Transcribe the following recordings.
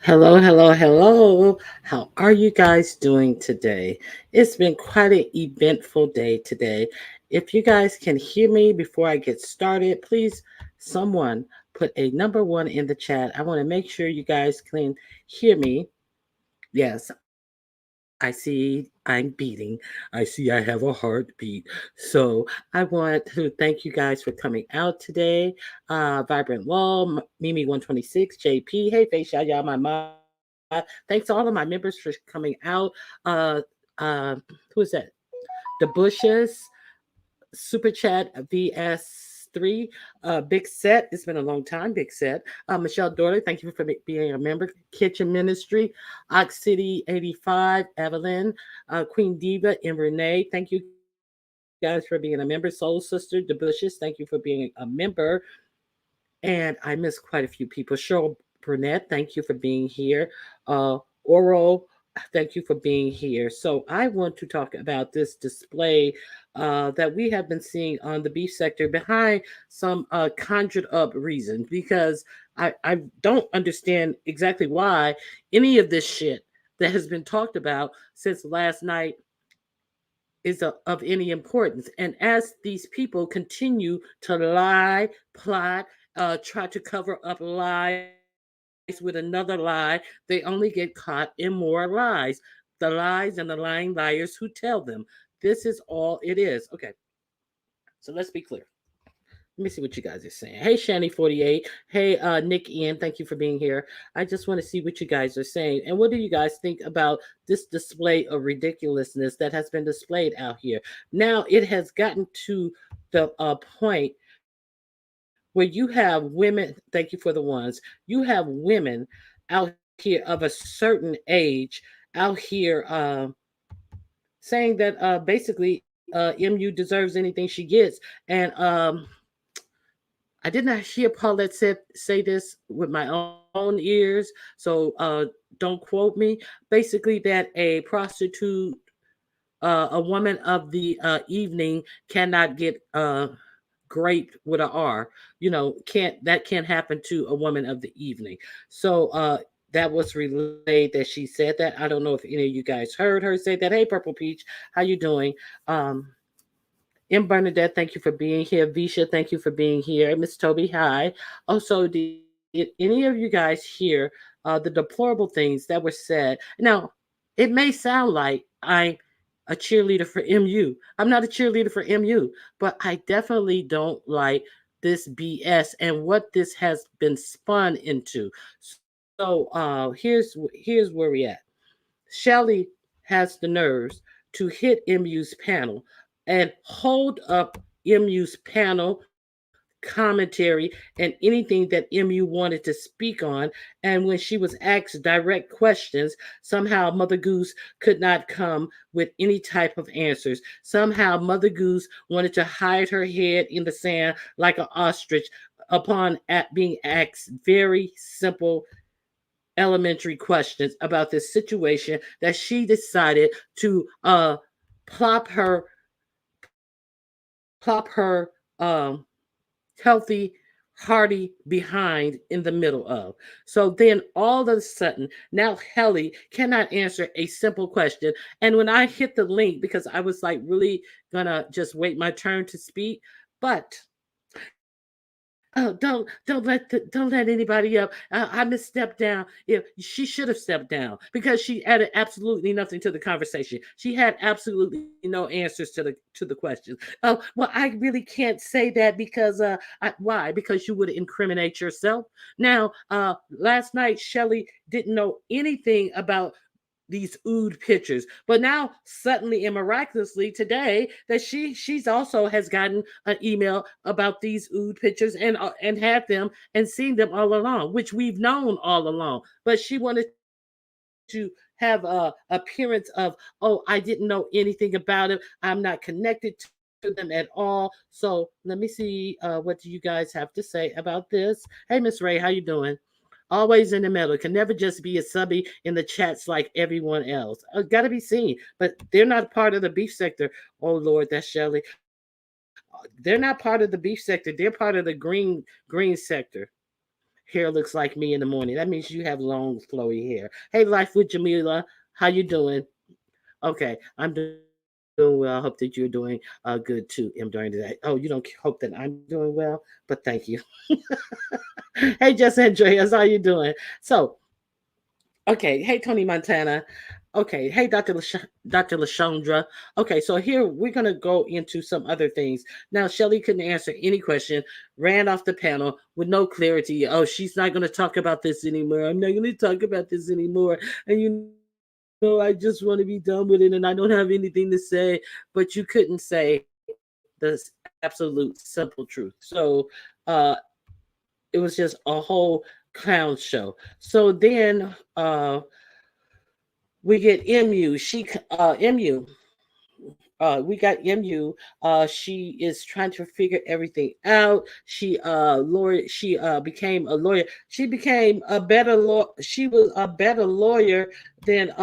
Hello, hello, hello. How are you guys doing today? It's been quite an eventful day today. If you guys can hear me before I get started, please, someone put a number one in the chat. I want to make sure you guys can hear me. Yes, I see I'm beating. I see I have a heartbeat. So I want to thank you guys for coming out today. Vibrant Wall, Mimi 126, JP. Hey, Face y'all, my mom. Thanks to all of my members for coming out. Uh, uh, who is that? The Bushes, Super Chat VS3, Big Set. It's been a long time, Big Set. Michelle Dorley, thank you for being a member. Kitchen Ministry, Ox City 85, Evelyn, Queen Diva, and Renee. Thank you guys for being a member. Soul Sister, The Bushes, thank you for being a member. And I missed quite a few people. Cheryl Burnett, thank you for being here. Oral, thank you for being here. So I want to talk about this display that we have been seeing on the beef sector behind some conjured up reasons because I don't understand exactly why any of this shit that has been talked about since last night is of any importance. And as these people continue to lie, plot, try to cover up lies with another lie, they only get caught in more lies. The lies and the lying liars who tell them. This is all it is. Okay, so let's be clear. Let me see what you guys are saying. Hey, Shani48. Hey, Nick Ian. Thank you for being here. I just want to see what you guys are saying. And what do you guys think about this display of ridiculousness that has been displayed out here? Now, it has gotten to the point where you have women, thank you for the ones, you have women out here of a certain age out here saying that basically MU deserves anything she gets. And I did not hear Paulette say this with my own ears, so don't quote me. Basically, that a prostitute, a woman of the evening, cannot get great with a R. You know, can't happen to a woman of the evening. So that was relayed that she said that. I don't know if any of you guys heard her say that. Hey, Purple Peach, how you doing? Um, M. Bernadette, thank you for being here. Visha, thank you for being here. Miss Toby, hi. Also, did any of you guys hear the deplorable things that were said? Now, it may sound like I'm a cheerleader for MU. I'm not a cheerleader for MU, but I definitely don't like this BS and what this has been spun into. So here's where we at. Shelley has the nerves to hit MU's panel and hold up MU's panel commentary and anything that MU wanted to speak on. And when she was asked direct questions, somehow Mother Goose could not come with any type of answers. Somehow Mother Goose wanted to hide her head in the sand like an ostrich upon being asked very simple elementary questions about this situation that she decided to plop her plop her healthy, hearty behind in the middle of. So then all of a sudden, now Helly cannot answer a simple question. And when I hit the link, because I was like really gonna just wait my turn to speak, but don't let anybody up. I misstepped down. If she should have stepped down because she added absolutely nothing to the conversation. She had absolutely no answers to the questions. Oh well, I really can't say that because why? Because you would incriminate yourself. Now, last night Shelly didn't know anything about these ood pictures. But now suddenly and miraculously today that she's also has gotten an email about these ood pictures and had them and seen them all along, which we've known all along. But she wanted to have a appearance of, oh, I didn't know anything about it. I'm not connected to them at all. So let me see what do you guys have to say about this. Hey Miss Ray, how you doing? Always in the middle. Can never just be a subby in the chats like everyone else. Gotta be seen. But they're not part of the beef sector. Oh Lord, that's Shelley. They're not part of the beef sector. They're part of the green sector. hair looks like me in the morning. That means you have long, flowy hair. Hey, Life with Jamila, how you doing? Okay, I'm doing well. I hope that you're doing good too, M, during the day. Oh, you don't hope that I'm doing well, but thank you. Hey, Jess Andreas, how you doing? So, okay, hey, Tony Montana. Okay, hey, Dr. Lashandra. Okay, so here we're going to go into some other things. Now, Shelly couldn't answer any question, ran off the panel with no clarity. Oh, she's not going to talk about this anymore. I'm not going to talk about this anymore. And I just want to be done with it and I don't have anything to say. But you couldn't say the absolute simple truth. So, uh, it was just a whole clown show. So then, we get MU. We got MU. She is trying to figure everything out. She became a lawyer. She became a better law. She was a better lawyer than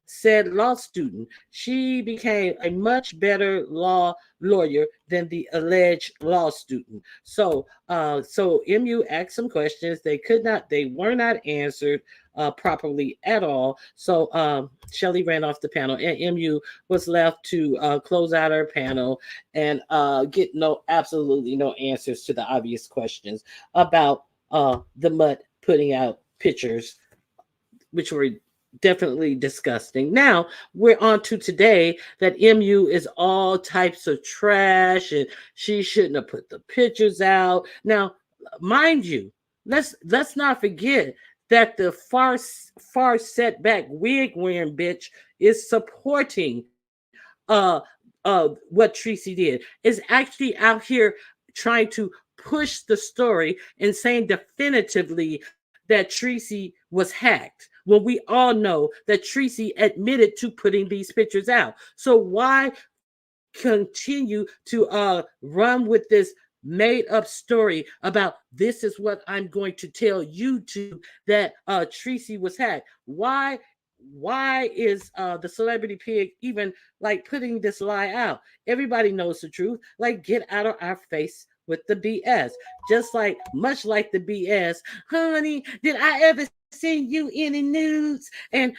said law student. She became a much better law lawyer than the alleged law student. So MU asked some questions. They were not answered properly at all. So Shelly ran off the panel, and MU was left to close out our panel and get absolutely no answers to the obvious questions about the Mutt putting out pictures, which were definitely disgusting. Now we're on to today that MU is all types of trash and she shouldn't have put the pictures out. Now, mind you, let's not forget that the far setback wig wearing bitch is supporting what Tracy did, is actually out here trying to push the story and saying definitively that Tracy was hacked when we all know that Tracy admitted to putting these pictures out. So why continue to run with this made up story about this is what I'm going to tell YouTube that Tracy was hacked? Why is the celebrity pig even like putting this lie out? Everybody knows the truth. Like, get out of our face with the BS. Just like, much like the BS, honey, did I ever send you any nudes? And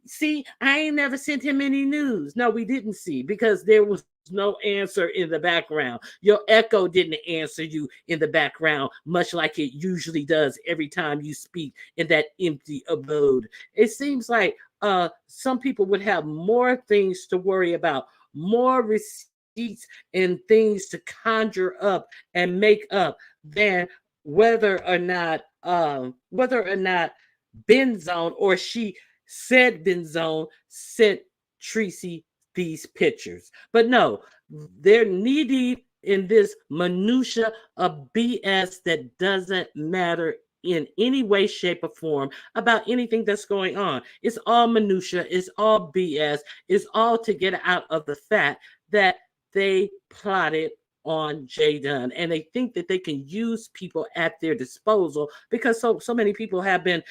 see, I ain't never sent him any news. No, we didn't see because there was no answer in the background. Your echo didn't answer you in the background, much like it usually does every time you speak in that empty abode. It seems like some people would have more things to worry about, more receipts and things to conjure up and make up than whether or not Benzone or she said Benzone sent Tracy these pictures. But no, they're knee deep in this minutia of BS that doesn't matter in any way, shape, or form about anything that's going on. It's all minutia, it's all BS, it's all to get out of the fact that they plotted on Jay Dunn and they think that they can use people at their disposal because so many people have been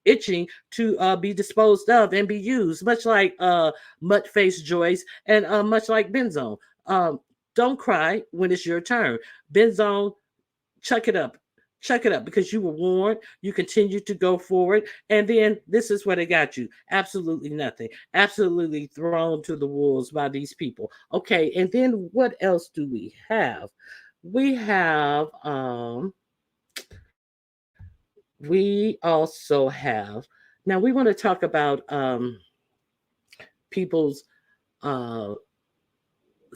itching to be disposed of and be used, much like Mutt Face Joyce and much like Benzone. Don't cry when it's your turn. Benzone, chuck it up. Chuck it up because you were warned. You continue to go forward. And then this is what it got you. Absolutely nothing. Absolutely thrown to the wolves by these people. Okay. And then what else do we have? We have we also have now we want to talk about people's uh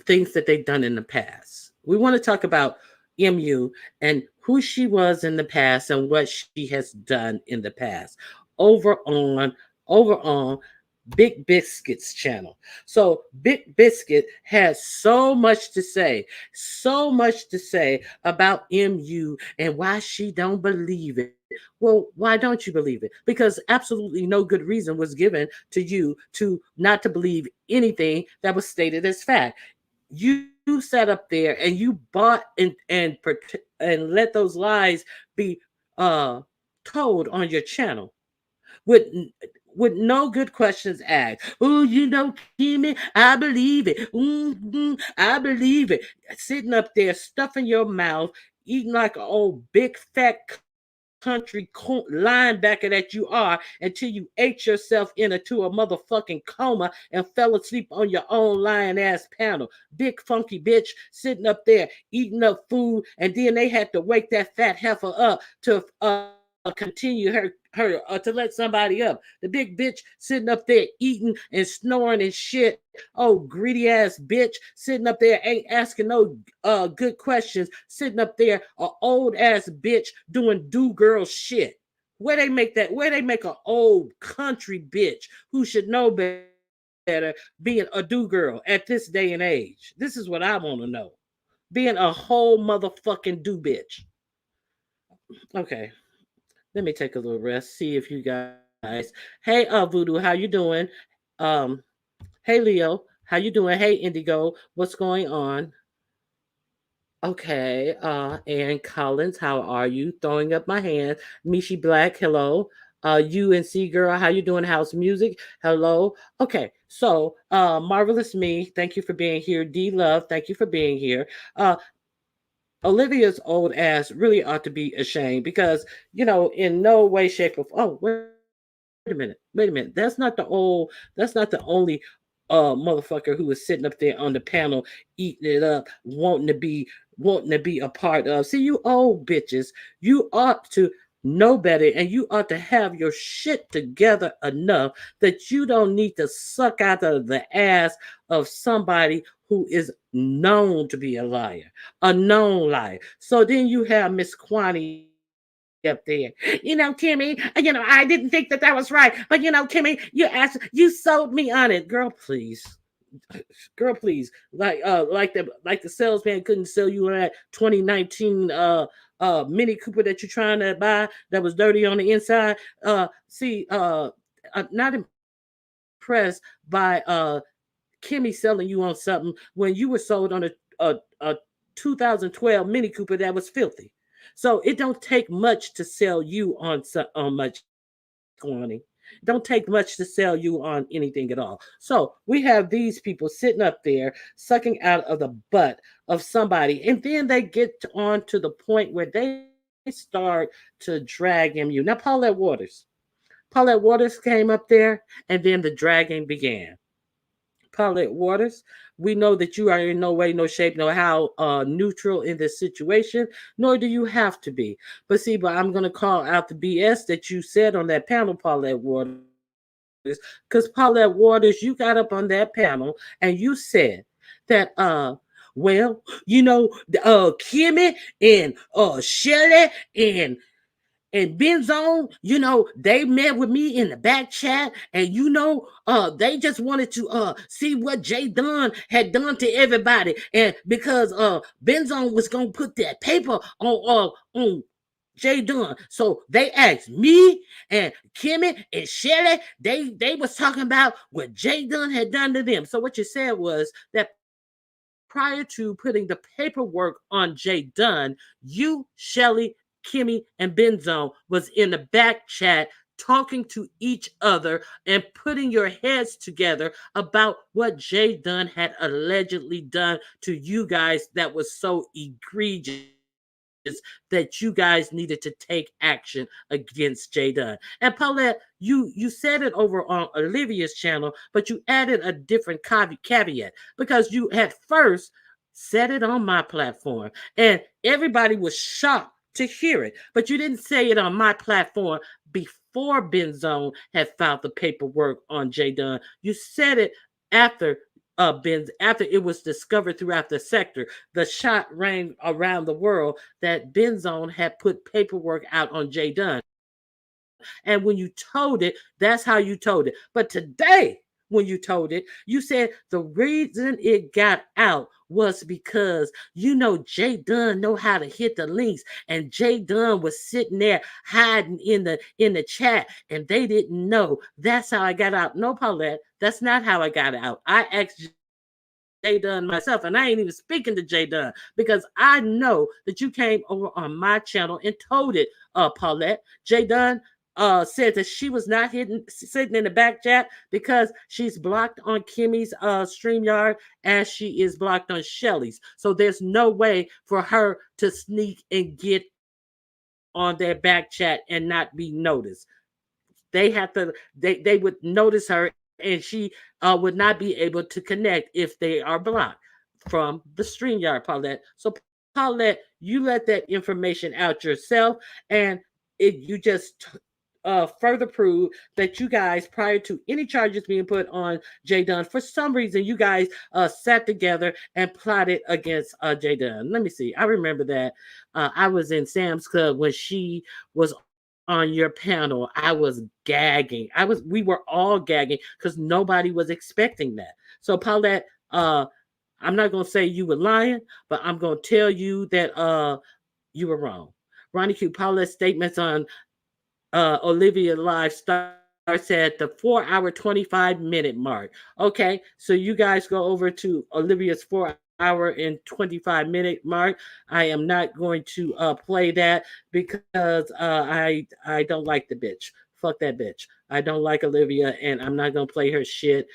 things that they've done in the past. We want to talk about MU and who she was in the past and what she has done in the past over on over on Big Biscuit's channel. So Big Biscuit has so much to say about MU and why she don't believe it. Well, why don't you believe it? Because absolutely no good reason was given to you to not to believe anything that was stated as fact. You sat up there and you bought and let those lies be uh told on your channel with with no good questions asked. Oh, Kimmy, I believe it. I believe it. Sitting up there, stuffing your mouth, eating like an old big fat country linebacker that you are until you ate yourself into a motherfucking coma and fell asleep on your own lying ass panel. Big funky bitch sitting up there eating up food, and then they had to wake that fat heifer up to continue her to let somebody up. The big bitch sitting up there eating and snoring and shit. Oh, greedy ass bitch sitting up there ain't asking no good questions. Sitting up there, a old ass bitch doing do girl shit. Where they make that? Where they make an old country bitch who should know better being a do girl at this day and age? This is what I want to know. Being a whole motherfucking do bitch. Okay, let me take a little rest. See if you guys. Hey, Voodoo, how you doing? Um, hey, Leo, how you doing? Hey, Indigo, what's going on? Okay, and Collins, how are you? Throwing up my hand. Mishi Black, hello. UNC girl, how you doing? House music, hello. Okay, so marvelous me, thank you for being here. D Love, thank you for being here. Olivia's old ass really ought to be ashamed because in no way, shape, or wait a minute, wait a minute. That's not the only motherfucker who was sitting up there on the panel eating it up, wanting to be a part of. See, you old bitches, you ought to know better, and you ought to have your shit together enough that you don't need to suck out of the ass of somebody who is known to be a known liar. So then you have Miss Kwani up there. Kimmy, I didn't think that was right. But Kimmy, you sold me on it. Girl, please. Girl, please. Like the salesman couldn't sell you on that 2019 Mini Cooper that you're trying to buy that was dirty on the inside. See, I'm not impressed by Kimmy selling you on something when you were sold on a 2012 Mini Cooper that was filthy. So it don't take much to sell you on much quantity. Don't take much to sell you on anything at all. So we have these people sitting up there sucking out of the butt of somebody, and then they get on to the point where they start to drag him. Now Paulette Waters came up there, and then the dragging began. Paulette Waters, we know that you are in no way, no shape, no how neutral in this situation, nor do you have to be. But I'm going to call out the BS that you said on that panel, Paulette Waters, because Paulette Waters, you got up on that panel and you said that, well, Kimmy and Shelly and Benzone, they met with me in the back chat, and they just wanted to see what Jay Dunn had done to everybody, and because Benzone was gonna put that paper on Jay Dunn, so they asked me and Kimmy and Shelly. They was talking about what Jay Dunn had done to them. So what you said was that prior to putting the paperwork on Jay Dunn, you, Shelly, Kimmy, and Benzone was in the back chat talking to each other and putting your heads together about what Jay Dunn had allegedly done to you guys that was so egregious that you guys needed to take action against Jay Dunn. And Paulette, you said it over on Olivia's channel, but you added a different caveat because you had first said it on my platform, and everybody was shocked to hear it, but you didn't say it on my platform before Benzone had filed the paperwork on Jay Dunn. You said it after after it was discovered throughout the sector. The shot rang around the world that Benzone had put paperwork out on Jay Dunn. And when you told it, that's how you told it. But today, when you told it, you said the reason it got out was because Jay Dunn know how to hit the links, and Jay Dunn was sitting there hiding in the chat, and they didn't know. That's how I got out. No, Paulette, that's not how I got out. I asked Jay Dunn myself, and I ain't even speaking to Jay Dunn because I know that you came over on my channel and told it, Paulette. Jay Dunn said that she was not sitting in the back chat because she's blocked on Kimmy's StreamYard as she is blocked on Shelly's. So there's no way for her to sneak and get on their back chat and not be noticed. They have to they would notice her, and she would not be able to connect if they are blocked from the StreamYard, Paulette. So Paulette, you let that information out yourself, and you just further prove that you guys, prior to any charges being put on Jay Dunn, for some reason you guys sat together and plotted against Jay Dunn. Let me see. I remember that I was in Sam's Club when she was on your panel. I was gagging. We were all gagging because nobody was expecting that. So Paulette, I'm not gonna say you were lying, but I'm gonna tell you that you were wrong. Ronnie Q. Paulette's statements on Olivia Live starts at the 4 hour 25-minute mark. Okay, so you guys go over to Olivia's 4 hour and 25-minute mark. I am not going to play that because I don't like the bitch. Fuck that bitch. I don't like Olivia, and I'm not gonna play her shit.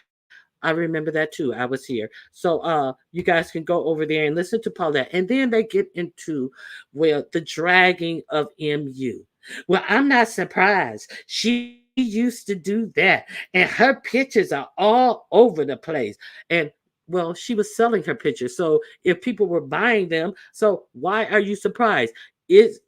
I remember that too. I was here. So you guys can go over there and listen to Paulette. And then they get into, well, the dragging of MU. Well, I'm not surprised. She used to do that. And her pictures are all over the place. And well, she was selling her pictures. So if people were buying them, so why are you surprised? Is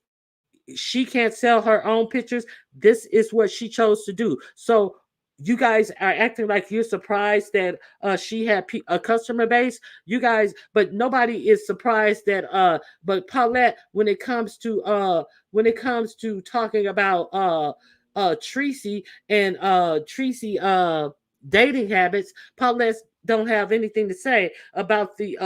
she can't sell her own pictures? This is what she chose to do. So you guys are acting like you're surprised that she had a customer base. You guys, but nobody is surprised that but Paulette, when it comes to talking about Tracy and Tracy dating habits, Paulette don't have anything to say about the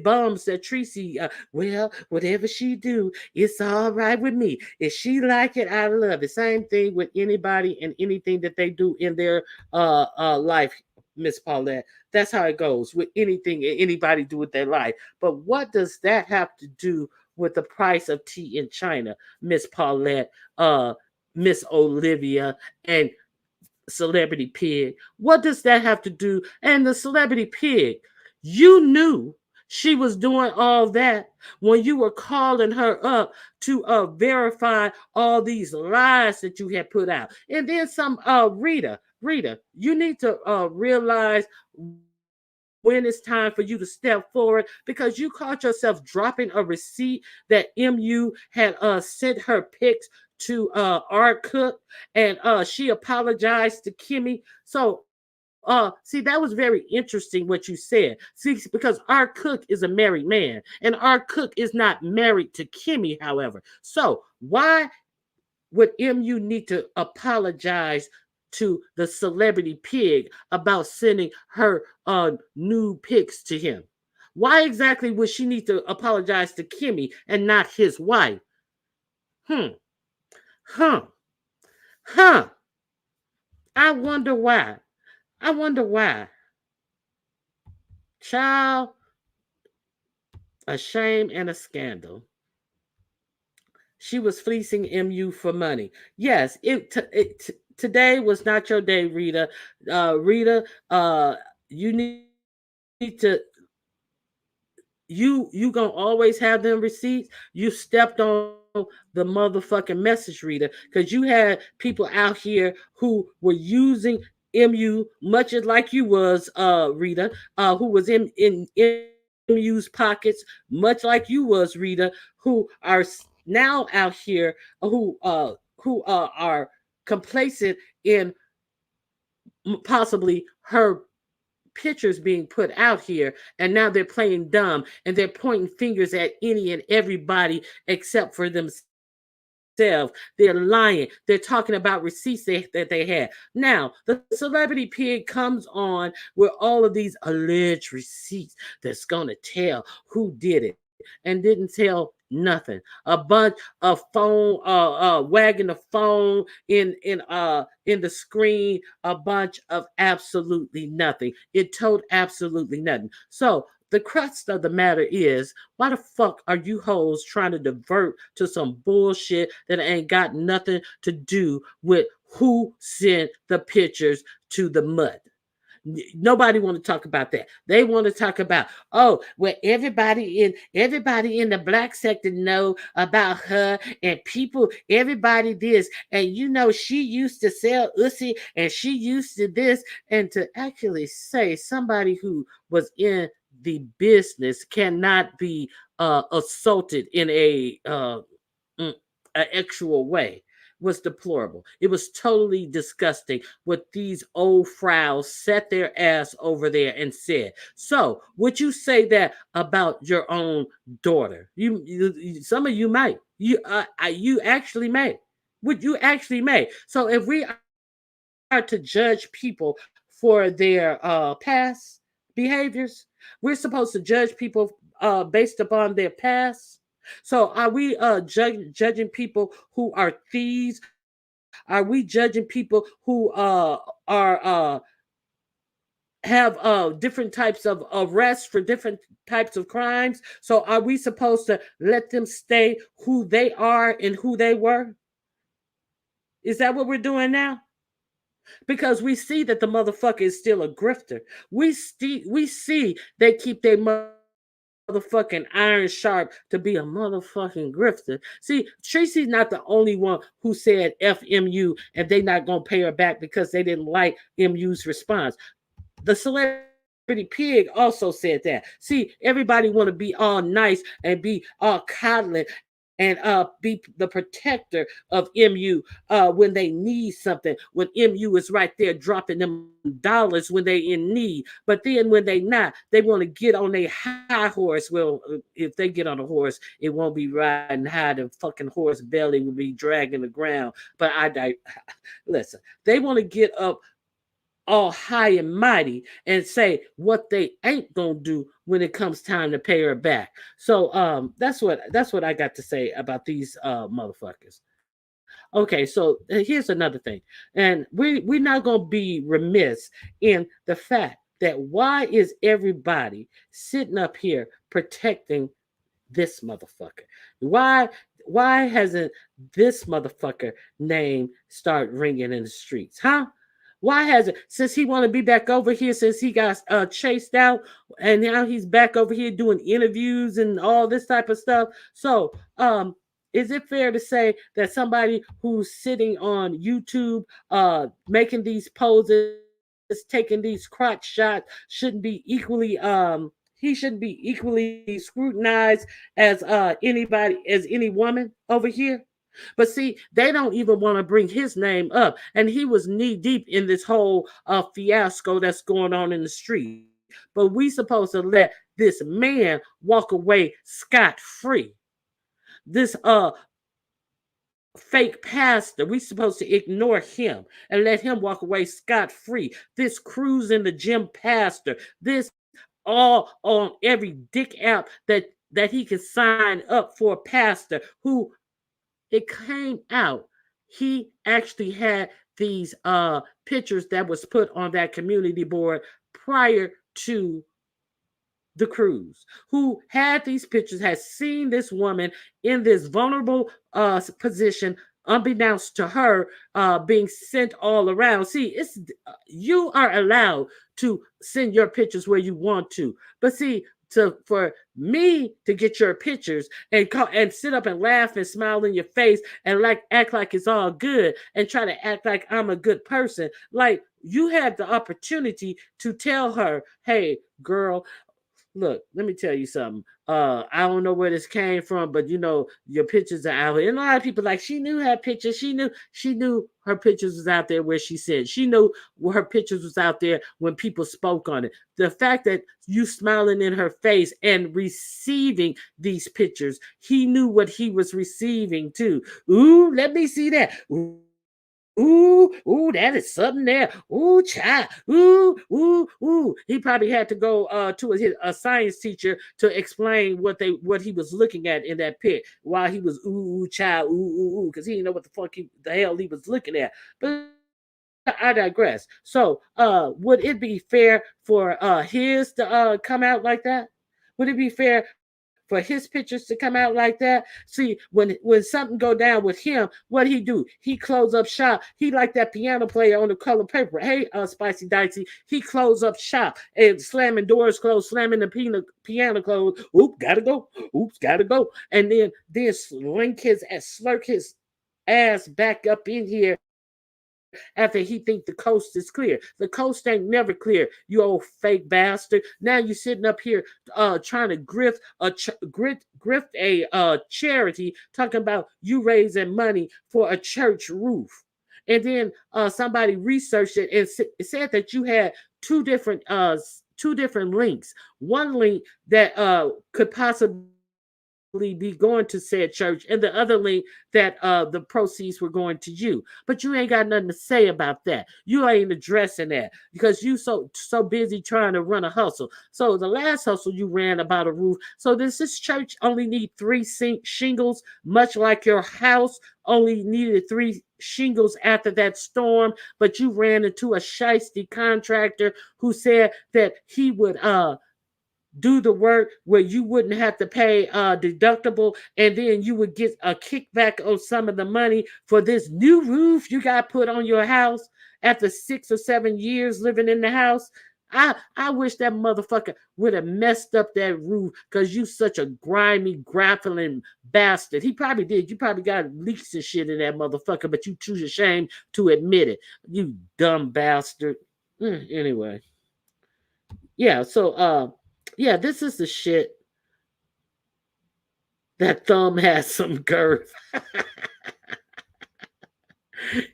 bums that Tracy well, whatever she do, it's all right with me. If she like it, I love it. Same thing with anybody and anything that they do in their life, Miss Paulette. That's how it goes with anything anybody do with their life. But what does that have to do with the price of tea in China, Miss Paulette, Miss Olivia, and Celebrity Pig? What does that have to do? And the Celebrity Pig, you knew she was doing all that when you were calling her up to verify all these lies that you had put out. And then some, Rita, you need to realize when it's time for you to step forward, because you caught yourself dropping a receipt that MU had sent her pics to our cook, and she apologized to Kimmy. So see, that was very interesting what you said. See, because our cook is a married man, and our cook is not married to Kimmy, however. So why would MU need to apologize to the Celebrity Pig about sending her new pics to him? Why exactly would she need to apologize to Kimmy and not his wife? Hmm. Huh. Huh. I wonder why. I wonder why. Child, a shame and a scandal. She was fleecing MU for money. Yes, today was not your day, Rita. Rita, you need to you gonna always have them receipts. You stepped on the motherfucking message, Rita, because you had people out here who were using MU much as like you was, Rita, who was in MU's pockets much like you was, Rita, who are now out here who are complacent in possibly her pictures being put out here, and now they're playing dumb and they're pointing fingers at any and everybody except for themselves. They're lying. They're talking about receipts that they had. Now the Celebrity Pig comes on with all of these alleged receipts that's gonna tell who did it and didn't tell nothing. A bunch of phone wagging the phone in the screen, a bunch of absolutely nothing. It told absolutely nothing. So the crux of the matter is, why the fuck are you hoes trying to divert to some bullshit that ain't got nothing to do with who sent the pictures to the mud? Nobody want to talk about that. They want to talk about, oh, well, everybody in the black sector know about her, and people, everybody this, and she used to sell ussy, and she used to this, and to actually say somebody who was in the business cannot be assaulted in mm, a actual way was deplorable. It was totally disgusting what these old frowns set their ass over there and said. So, would you say that about your own daughter? Some of you might. You actually may. Would you actually may? So, if we are to judge people for their past behaviors, we're supposed to judge people based upon their past. So are we judging people who are thieves? Are we judging people who are have different types of arrests for different types of crimes? So are we supposed to let them stay who they are and who they were? Is that what we're doing now? Because we see that the motherfucker is still a grifter. We see they keep their motherfucking iron sharp to be a motherfucking grifter. See, Tracy's not the only one who said FMU and they not gonna pay her back because they didn't like MU's response. The celebrity pig also said that. See, everybody want to be all nice and be all coddling and be the protector of MU when they need something. When MU is right there dropping them dollars when they in need, but then when they not, they want to get on their high horse. Well, if they get on a horse, it won't be riding high. The fucking horse belly will be dragging the ground. But listen, they want to get up all high and mighty and say what they ain't gonna do when it comes time to pay her back. So that's what I got to say about these motherfuckers. Okay, so here's another thing, and we're not gonna be remiss in the fact that why is everybody sitting up here protecting this motherfucker? Why hasn't this motherfucker name start ringing in the streets, huh? Why has it? Since he want to be back over here, since he got chased out, and now he's back over here doing interviews and all this type of stuff. So, is it fair to say that somebody who's sitting on YouTube, making these poses, taking these crotch shots, shouldn't be he shouldn't be equally scrutinized as any woman over here? But see, they don't even want to bring his name up. And he was knee deep in this whole fiasco that's going on in the street. But we supposed to let this man walk away scot free. This fake pastor, we supposed to ignore him and let him walk away scot free. This cruise in the gym pastor, this all on every dick app that he can sign up for a pastor who it came out he actually had these pictures that was put on that community board prior to the cruise, who had these pictures, has seen this woman in this vulnerable position, unbeknownst to her, being sent all around. See, it's you are allowed to send your pictures where you want to, but see, to for me to get your pictures and sit up and laugh and smile in your face and like act like it's all good and try to act like I'm a good person, like you had the opportunity to tell her, hey girl, look, let me tell you something. I don't know where this came from, but your pictures are out here. And a lot of people like she knew her pictures. She knew her pictures was out there where she said. She knew where her pictures was out there when people spoke on it. The fact that you smiling in her face and receiving these pictures, he knew what he was receiving too. Ooh, let me see that. Ooh, that is something there. Ooh, child. Ooh. He probably had to go to a science teacher to explain what he was looking at in that pit while he was child, because he didn't know what the hell he was looking at. But I digress. So, would it be fair for his to come out like that? Would it be fair for his pictures to come out like that. See, when something go down with him, what he do? He close up shop. He like that piano player on the color paper. Hey, Spicy Dicey, he close up shop and slamming doors closed, slamming the piano closed. Oop, gotta go. Oops, gotta go. And then slurk his ass back up in here after he think the coast is clear. The coast ain't never clear, you old fake bastard. Now you sitting up here trying to grift a charity, talking about you raising money for a church roof. And then somebody researched it and said that you had two different links. One link that could possibly be going to said church, and the other link that the proceeds were going to you. But you ain't got nothing to say about that. You ain't addressing that because you so busy trying to run a hustle. So the last hustle you ran about a roof. So does this church only need three shingles, much like your house only needed three shingles after that storm, but you ran into a shiesty contractor who said that he would do the work where you wouldn't have to pay deductible, and then you would get a kickback on some of the money for this new roof you got put on your house after 6 or 7 years living in the house. I wish that motherfucker would have messed up that roof because you such a grimy, grappling bastard. He probably did. You probably got leaks and shit in that motherfucker, but you too ashamed to admit it. You dumb bastard. Anyway. Yeah, so yeah, this is the shit. That thumb has some girth.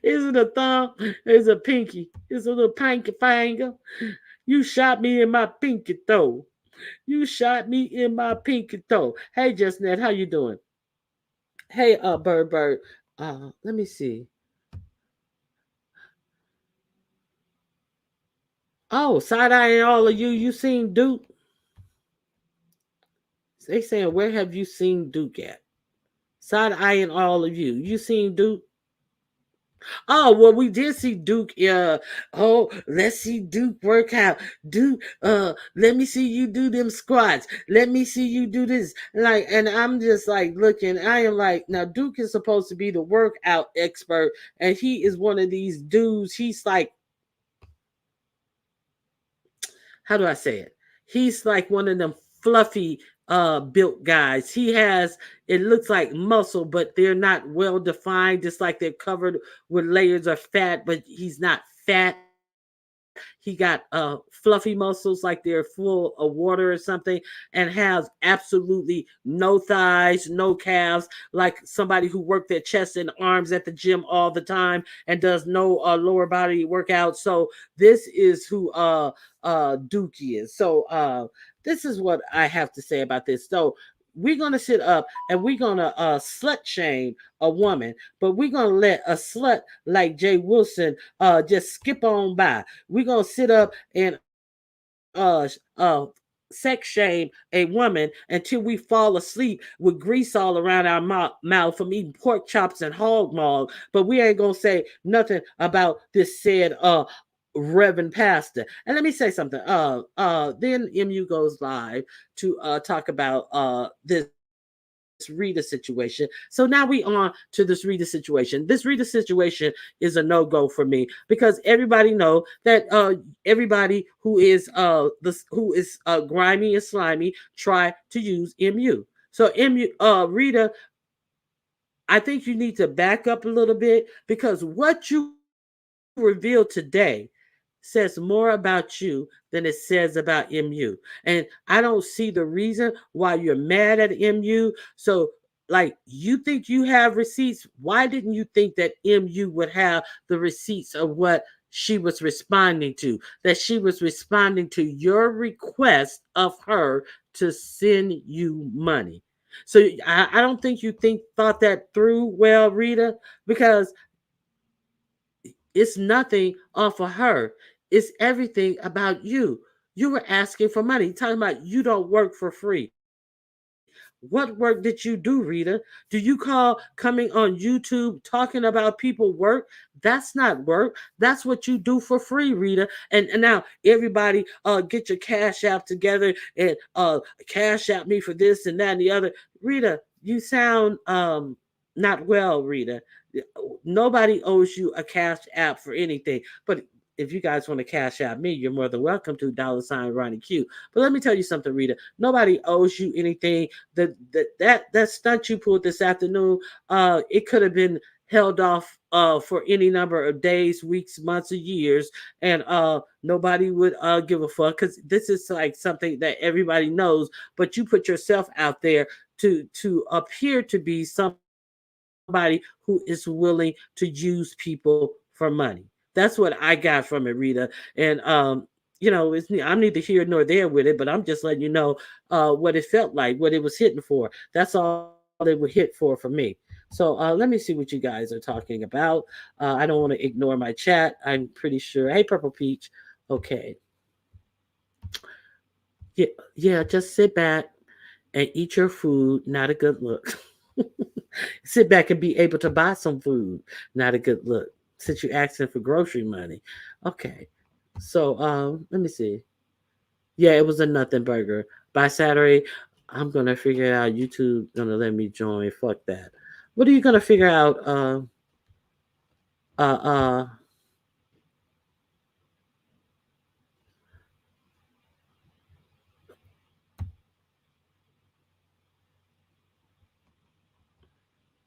Isn't a thumb? It's a pinky. It's a little pinky finger. You shot me in my pinky toe. You shot me in my pinky toe. Hey, Justnet, how you doing? Hey, Bird. Let me see. Oh, side eyeing all of you. You seen Duke? They saying, where have you seen Duke at? Side eyeing all of you. You seen Duke? Oh, well, we did see Duke. Oh, let's see Duke work out. Duke, let me see you do them squats. Let me see you do this. Like, and I'm just like looking. I am like, now Duke is supposed to be the workout expert, and he is one of these dudes. He's like, how do I say it? He's like one of them fluffy built guys. He has, it looks like muscle, but they're not well defined. Just like they're covered with layers of fat, but he's not fat. He got fluffy muscles like they're full of water or something, and has absolutely no thighs, no calves, like somebody who worked their chest and arms at the gym all the time and does no lower body workout. So this is who Dookie is. So this is what I have to say about this. So we're gonna sit up and we're gonna slut shame a woman, but we're gonna let a slut like Jay Wilson just skip on by. We're gonna sit up and sex shame a woman until we fall asleep with grease all around our mouth from eating pork chops and hog maw. But we ain't gonna say nothing about this said Reverend Pastor. And let me say something. Then MU goes live to talk about this Rita situation. So now we on to this Rita situation. This Rita situation is a no-go for me because everybody know that everybody who is grimy and slimy try to use MU. So MU Rita, I think you need to back up a little bit because what you revealed today says more about you than it says about MU. And I don't see the reason why you're mad at MU. So, like, you think you have receipts. Why didn't you think that MU would have the receipts of what she was responding to? That she was responding to your request of her to send you money. So I don't think you thought that through well, Rita, because it's nothing off of her. It's everything about you. You were asking for money. You're talking about you don't work for free. What work did you do, Rita? Do you call coming on YouTube talking about people work? That's not work. That's what you do for free, Rita. And now everybody get your cash app together and cash out me for this and that and the other. Rita, you sound not well, Rita. Nobody owes you a cash app for anything. But if you guys want to cash out me, you're more than welcome to $ Ronnie Q. But let me tell you something, Rita. Nobody owes you anything. That stunt you pulled this afternoon, it could have been held off for any number of days, weeks, months, or years, and nobody would give a fuck because this is like something that everybody knows. But you put yourself out there to appear to be somebody who is willing to use people for money. That's what I got from it, Rita. And it's I'm neither here nor there with it, but I'm just letting you know what it felt like, what it was hitting for. That's all it would hit for me. So let me see what you guys are talking about. I don't want to ignore my chat. I'm pretty sure. Hey, Purple Peach. Okay. Yeah, yeah. Just sit back and eat your food. Not a good look. Sit back and be able to buy some food. Not a good look. Since you're asking for grocery money. Okay. So let me see. Yeah, it was a nothing burger. By Saturday, I'm gonna figure it out. YouTube gonna let me join. Fuck that. What are you gonna figure out? Uh uh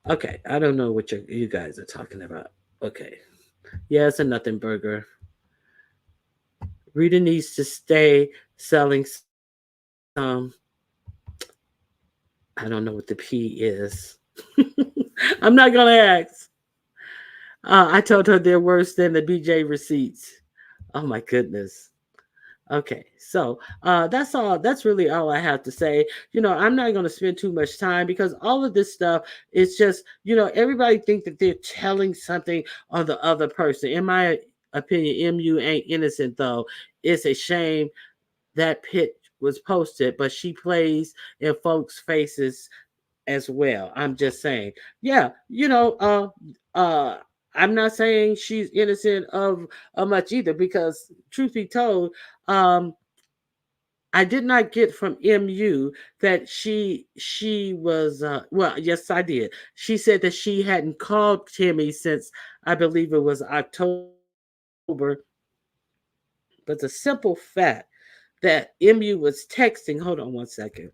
okay. I don't know what you guys are talking about. Okay. Yeah, it's a nothing burger. Rita needs to stay selling some. I don't know what the P is. I'm not gonna ask. I told her they're worse than the BJ receipts. Oh my goodness. Okay, so that's all. That's really all I have to say. I'm not going to spend too much time because all of this stuff is just, everybody think that they're telling something on the other person. In my opinion, MU ain't innocent though. It's a shame that pitch was posted, but she plays in folks' faces as well. I'm just saying. Yeah, I'm not saying she's innocent of much either because truth be told, um I did not get from MU that she was well, yes I did. She said that she hadn't called Timmy since I believe it was October. But the simple fact that MU was texting, hold on one second.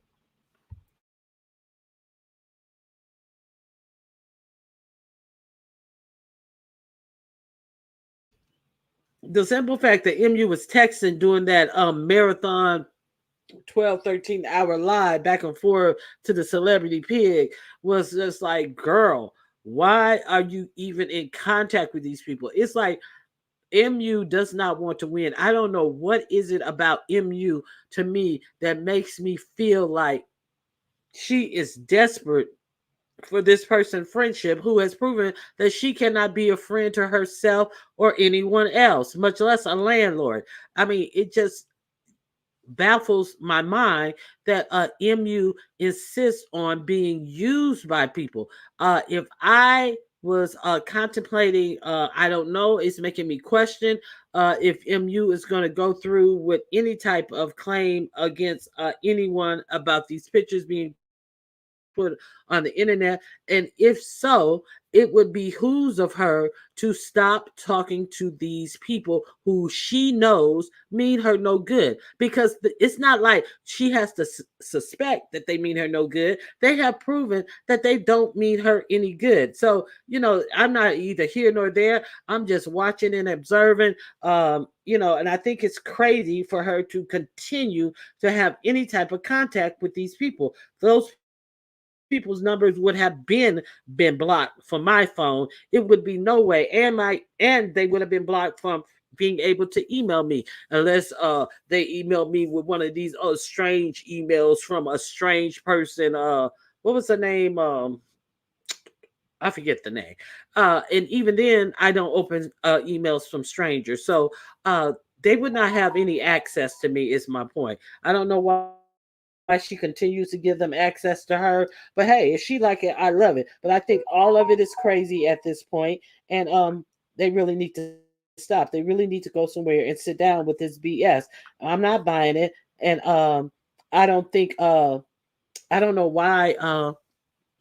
The simple fact that MU was texting during that marathon 12, 13 hour live back and forth to the celebrity pig was just like, girl, why are you even in contact with these people? It's like MU does not want to win. I don't know what is it about MU to me that makes me feel like she is desperate for this person's friendship who has proven that she cannot be a friend to herself or anyone else, much less a landlord. I mean, it just baffles my mind that MU insists on being used by people. If I was contemplating, I don't know, it's making me question if MU is going to go through with any type of claim against anyone about these pictures being put on the internet. And if so, it would behoove of her to stop talking to these people who she knows mean her no good. Because it's not like she has to suspect that they mean her no good. They have proven that they don't mean her any good. So, I'm not either here nor there. I'm just watching and observing. And I think it's crazy for her to continue to have any type of contact with these people. Those people's numbers would have been blocked from my phone. It would be no way, and they would have been blocked from being able to email me unless they emailed me with one of these strange emails from a strange person. What was the name? I forget the name. And even then, I don't open emails from strangers. So they would not have any access to me, is my point. I don't know why why she continues to give them access to her. But hey, if she like it, I love it. But I think all of it is crazy at this point, and they really need to stop. They really need to go somewhere and sit down with this BS. I'm not buying it, and I don't think I don't know why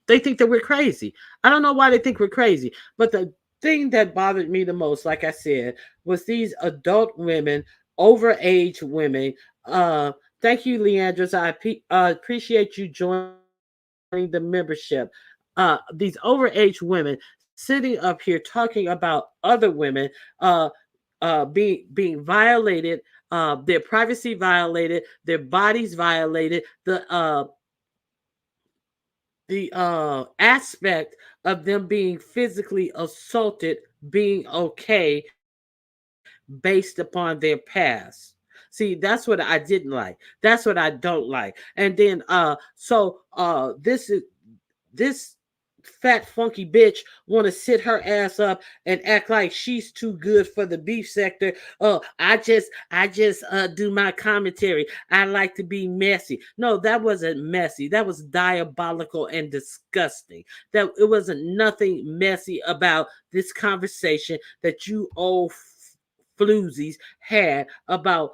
they think that we're crazy. I don't know why they think we're crazy. But the thing that bothered me the most, like I said, was these adult women, overage women. Uh, Thank you, Leandros. Appreciate you joining the membership. These overage women sitting up here talking about other women uh, being violated, their privacy violated, their bodies violated, the aspect of them being physically assaulted being okay based upon their past. See, that's what I didn't like. That's what I don't like. And then this fat funky bitch want to sit her ass up and act like she's too good for the beef sector. Oh, I just do my commentary. I like to be messy. No, that wasn't messy. That was diabolical and disgusting. That it wasn't nothing messy about this conversation that you old floozies had about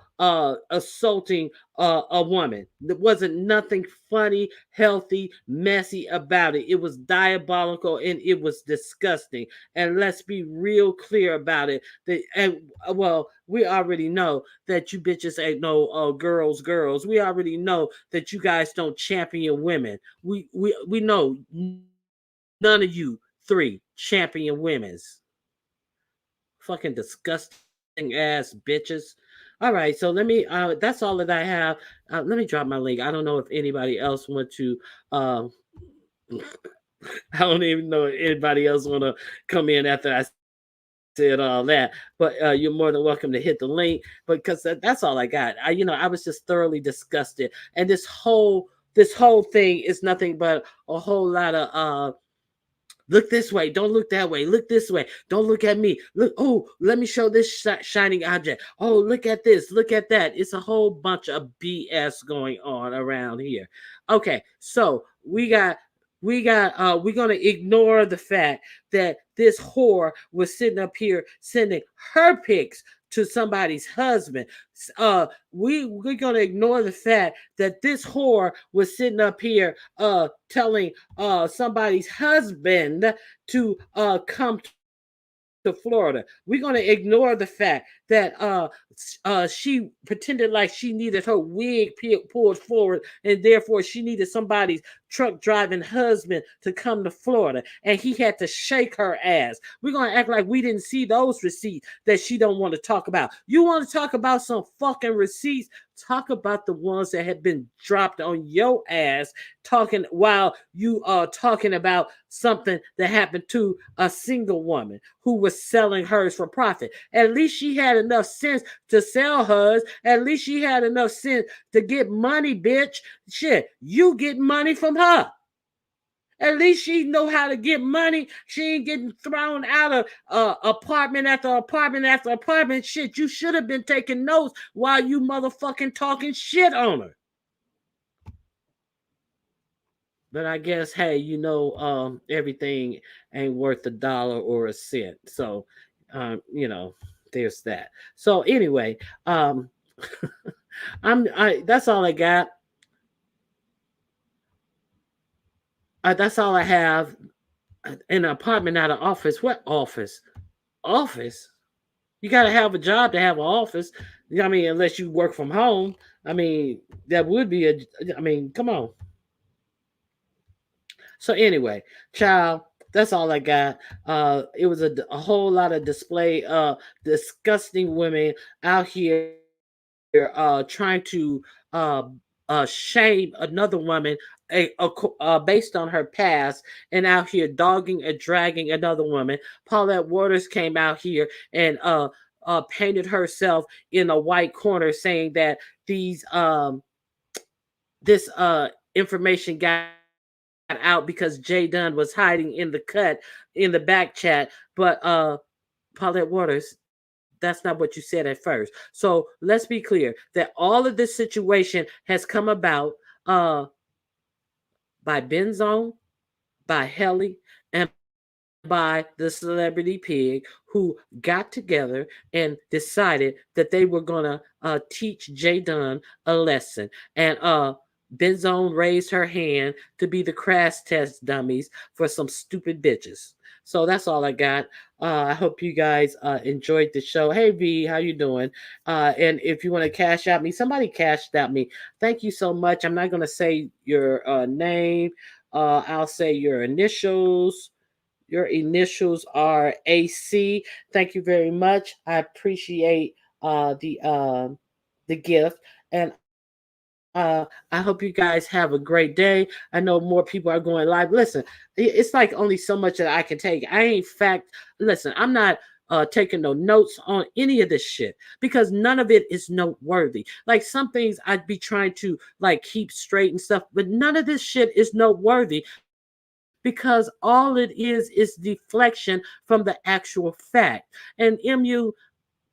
assaulting a woman. There wasn't nothing funny, healthy, messy about it. It was diabolical and it was disgusting. And let's be real clear about it. Well, we already know that you bitches ain't no girls. We already know that you guys don't champion women. We know none of you three champion women's. Fucking disgusting ass bitches. All right, so let me. That's all that I have. Let me drop my link. I don't know if anybody else want to. I don't even know if anybody else want to come in after I said all that. But you're more than welcome to hit the link. Because that's all I got. I was just thoroughly disgusted, and this whole thing is nothing but a whole lot of look this way. Don't look that way. Look this way. Don't look at me. Look. Oh, let me show this shining object. Oh, look at this. Look at that. It's a whole bunch of BS going on around here. Okay, so we're gonna ignore the fact that this whore was sitting up here sending her pics to somebody's husband. We're gonna ignore the fact that this whore was sitting up here telling somebody's husband to come to Florida. We're gonna ignore the fact that she pretended like she needed her wig pulled forward, and therefore she needed somebody's truck driving husband to come to Florida, and he had to shake her ass. We're gonna act like we didn't see those receipts that she don't want to talk about. You want to talk about some fucking receipts? Talk about the ones that have been dropped on your ass, talking while you are talking about something that happened to a single woman who was selling hers for profit. At least she had enough sense to sell hers. At least she had enough sense to get money, bitch. Shit, you get money from her. At least she know how to get money. She ain't getting thrown out of apartment after apartment after apartment. Shit, you should have been taking notes while you motherfucking talking shit on her. But I guess, hey, everything ain't worth a dollar or a cent. So, there's that. So anyway, that's all I got. That's all I have. An apartment, not an office. What office? Office? You got to have a job to have an office. I mean, unless you work from home. I mean, that would be a. I mean, come on. So anyway, child, that's all I got. It was a whole lot of display, disgusting women out here, trying to shame another woman, based on her past, and out here dogging and dragging another woman. Paulette Waters came out here and painted herself in a white corner, saying that this information got out because Jay Dunn was hiding in the cut in the back chat. But Paulette Waters, that's not what you said at first. So let's be clear that all of this situation has come about uh, by Benzone, by Helly, and by the Celebrity Pig, who got together and decided that they were gonna teach Jay Dunn a lesson. And Benzone raised her hand to be the crash test dummies for some stupid bitches. So that's all I got. I hope you guys enjoyed the show. Hey V, how you doing? And if you want to cash out me, somebody cashed out me. Thank you so much. I'm not gonna say your name. I'll say your initials. Your initials are AC. Thank you very much. I appreciate the gift, and I hope you guys have a great day. I know more people are going live. Listen, it's like only so much that I can take. I ain't fact. Listen, I'm not taking no notes on any of this shit because none of it is noteworthy. Like some things I'd be trying to like keep straight and stuff, but none of this shit is noteworthy because all it is deflection from the actual fact. And MU,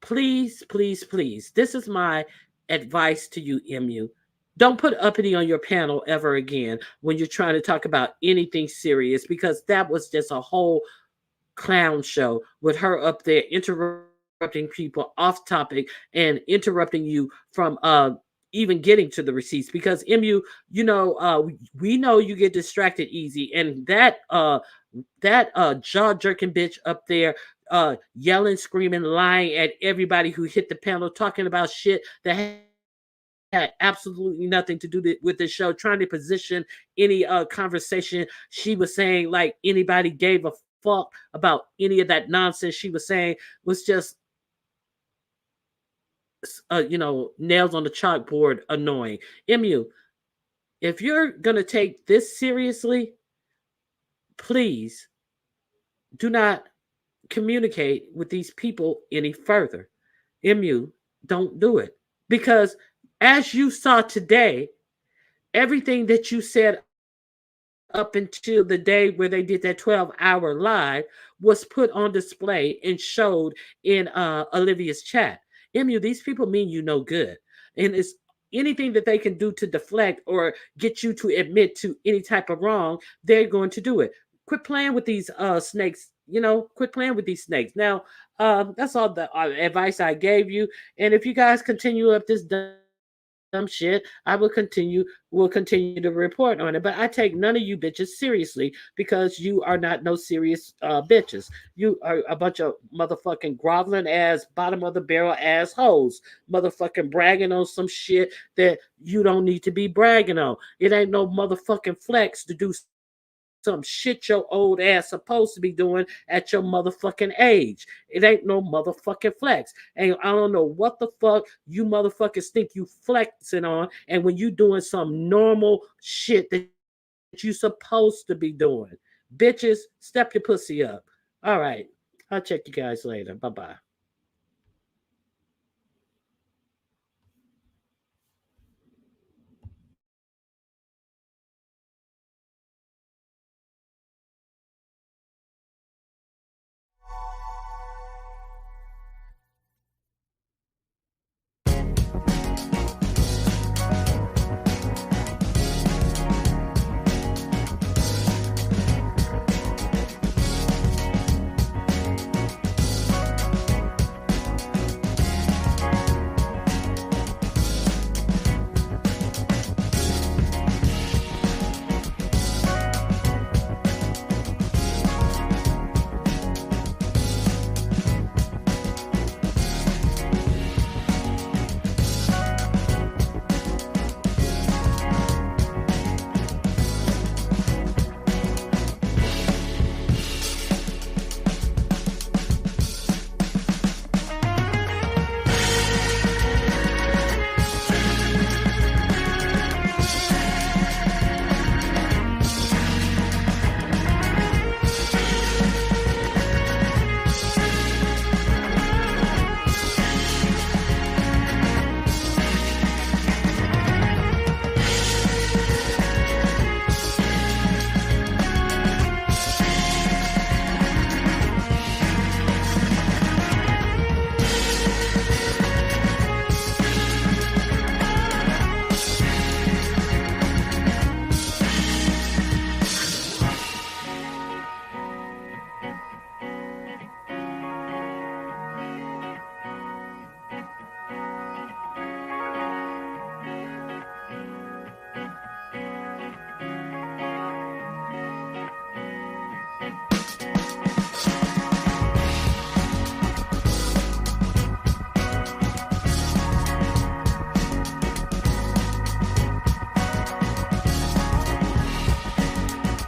please, please, please, this is my advice to you, MU. Don't put uppity on your panel ever again when you're trying to talk about anything serious because that was just a whole clown show with her up there interrupting people off topic and interrupting you from even getting to the receipts because MU, we know you get distracted easy and that jaw jerking bitch up there yelling, screaming, lying at everybody who hit the panel, talking about shit that had absolutely nothing to do with the show, trying to position any conversation she was saying like anybody gave a fuck about any of that nonsense she was saying was just nails on the chalkboard annoying. MU, if you're gonna take this seriously, please do not communicate with these people any further. MU, don't do it. Because as you saw today, everything that you said up until the day where they did that 12-hour live was put on display and showed in Olivia's chat. MU, these people mean you no good. And it's anything that they can do to deflect or get you to admit to any type of wrong, they're going to do it. Quit playing with these snakes. Quit playing with these snakes. Now, that's all the advice I gave you. And if you guys continue up this dumb shit, I will continue to report on it. But I take none of you bitches seriously because you are not no serious bitches. You are a bunch of motherfucking groveling ass, bottom of the barrel assholes, motherfucking bragging on some shit that you don't need to be bragging on. It ain't no motherfucking flex to do some shit your old ass supposed to be doing at your motherfucking age. It ain't no motherfucking flex. And I don't know what the fuck you motherfuckers think you flexing on. And when you doing some normal shit that you supposed to be doing, bitches, step your pussy up. All right. I'll check you guys later. Bye bye.